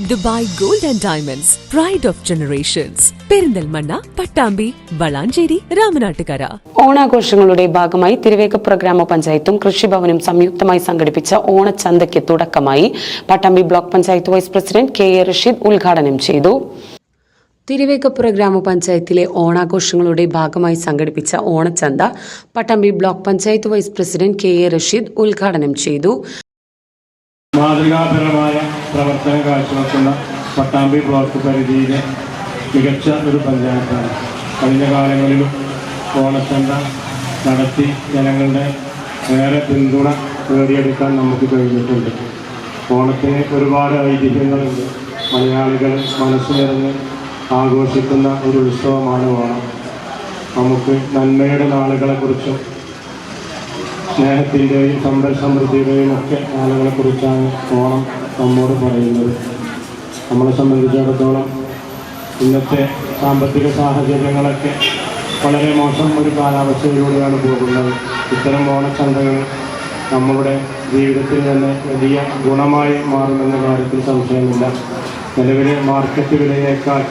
Dubai Gold and Diamonds, Pride of Generations. Perinthalmanna, Pattambi, Valanchery, Ramanattukara. ഓണാഘോഷങ്ങളുടെ ഭാഗമായി തിരുവേഗപ്പുറ ഗ്രാമപഞ്ചായത്തും കൃഷിഭവനും സംയുക്തമായി സംഘടിപ്പിച്ച ഓണച്ചന്തയ്ക്ക് തുടക്കമായി. Pattambi block panchayat vice president K A Rasheed ഉദ്ഘാടനം ചെയ്തു. തിരുവേഗപ്പുറ ഗ്രാമപഞ്ചായത്തിലെ ഓണാഘോഷങ്ങളുടെ ഭാഗമായി സംഘടിപ്പിച്ച ഓണച്ചന്ത Pattambi block panchayat vice president K A Rasheed ഉദ്ഘാടനം ചെയ്തു. മാതൃകാപരമായ പ്രവർത്തനം കാഴ്ചവെക്കുന്ന പട്ടാമ്പി ബ്ലോക്ക് പരിധിയിലെ മികച്ച ഒരു പഞ്ചായത്താണ്. കഴിഞ്ഞ കാലങ്ങളിലും ഓണച്ചന്ത നടത്തി ജനങ്ങളുടെ ഏറെ പിന്തുണ നേടിയെടുക്കാൻ നമുക്ക് കഴിഞ്ഞിട്ടുണ്ട്. ഓണത്തിന് ഒരുപാട് ഐതിഹ്യങ്ങളുണ്ട്. മലയാളികൾ മനസ്സ് നിറഞ്ഞ് ആഘോഷിക്കുന്ന ഒരു ഉത്സവമാണ് ഓണം. നമുക്ക് നന്മയുടെ നാളുകളെക്കുറിച്ചും സ്നേഹത്തിൻ്റെയും സമൃദ്ധിയുടെയും ഒക്കെ നാളുകളെക്കുറിച്ചാണ് ഓണം നമ്മോട് പറയുന്നത്. നമ്മളെ സംബന്ധിച്ചിടത്തോളം ഇന്നത്തെ സാമ്പത്തിക സാഹചര്യങ്ങളൊക്കെ വളരെ മോശം ഒരു കാലാവസ്ഥയിലൂടെയാണ് പോകുന്നത്. ഇത്തരം ഓണച്ചന്തകൾ നമ്മളുടെ ജീവിതത്തിൽ തന്നെ വലിയ ഗുണമായി മാറുമെന്ന കാര്യത്തിൽ സംശയമില്ല. നിലവിലെ മാർക്കറ്റ് വിലയേക്കാൾ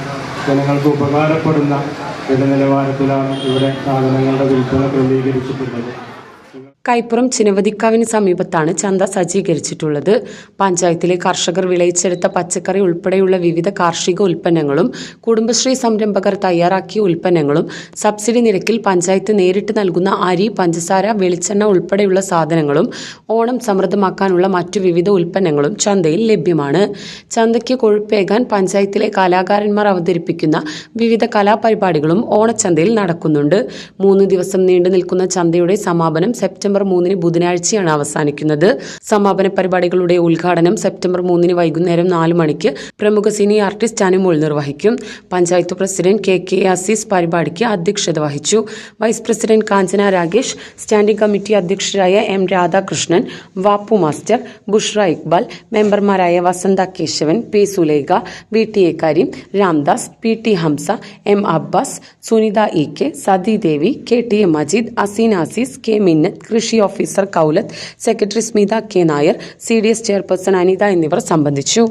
ജനങ്ങൾക്ക് ഉപകാരപ്പെടുന്ന വില നിലവാരത്തിലാണ് ഇവിടെ സാധനങ്ങളുടെ വിൽപ്പന ക്രമീകരിച്ചിട്ടുള്ളത്. കൈപ്പുറം ചിനവതിക്കാവിന് സമീപത്താണ് ചന്ത സജ്ജീകരിച്ചിട്ടുള്ളത്. പഞ്ചായത്തിലെ കർഷകർ വിളയിച്ചെടുത്ത പച്ചക്കറി ഉൾപ്പെടെയുള്ള വിവിധ കാർഷിക ഉൽപ്പന്നങ്ങളും കുടുംബശ്രീ സംരംഭകർ തയ്യാറാക്കിയ ഉൽപ്പന്നങ്ങളും സബ്സിഡി നിരക്കിൽ പഞ്ചായത്ത് നേരിട്ട് നൽകുന്ന അരി, പഞ്ചസാര, വെളിച്ചെണ്ണ ഉൾപ്പെടെയുള്ള സാധനങ്ങളും ഓണം സമൃദ്ധമാക്കാനുള്ള മറ്റു വിവിധ ഉൽപ്പന്നങ്ങളും ചന്തയിൽ ലഭ്യമാണ്. ചന്തയ്ക്ക് കൊഴുപ്പേകാൻ പഞ്ചായത്തിലെ കലാകാരന്മാർ അവതരിപ്പിക്കുന്ന വിവിധ കലാപരിപാടികളും ഓണച്ചന്തയിൽ നടക്കുന്നുണ്ട്. 3 ദിവസം നീണ്ടു നിൽക്കുന്ന ചന്തയുടെ സമാപനം സെപ്റ്റംബർ 3 ബുധനാഴ്ചയാണ് അവസാനിക്കുന്നത്. സമാപന പരിപാടികളുടെ ഉദ്ഘാടനം സെപ്റ്റംബർ 3 വൈകുന്നേരം 4 മണിക്ക് പ്രമുഖ സിനി ആർട്ടിസ്റ്റ് അനുമോൾ നിർവഹിക്കും. പഞ്ചായത്ത് പ്രസിഡന്റ് കെ അസീസ് പരിപാടിക്ക് അധ്യക്ഷത വഹിച്ചു. Vice president Kanchana Ragesh, standing committee അധ്യക്ഷരായ എം രാധാകൃഷ്ണൻ, വാപ്പു മാസ്റ്റർ, ബുഷ്ര ഇക്ബാൽ, മെമ്പർമാരായ Vasantha Kesavan, P Sulekha, V T A Kareem, Ramdas, P T Hamsa, M Abbas, Sunitha E K, Sathi Devi, K T A Majeed, Aseen Azeez, K Minnath, കൃഷി officer Koulath, secretary Smitha K Nair, CDS chairperson Anitha എന്നിവർ സംബന്ധിച്ചു.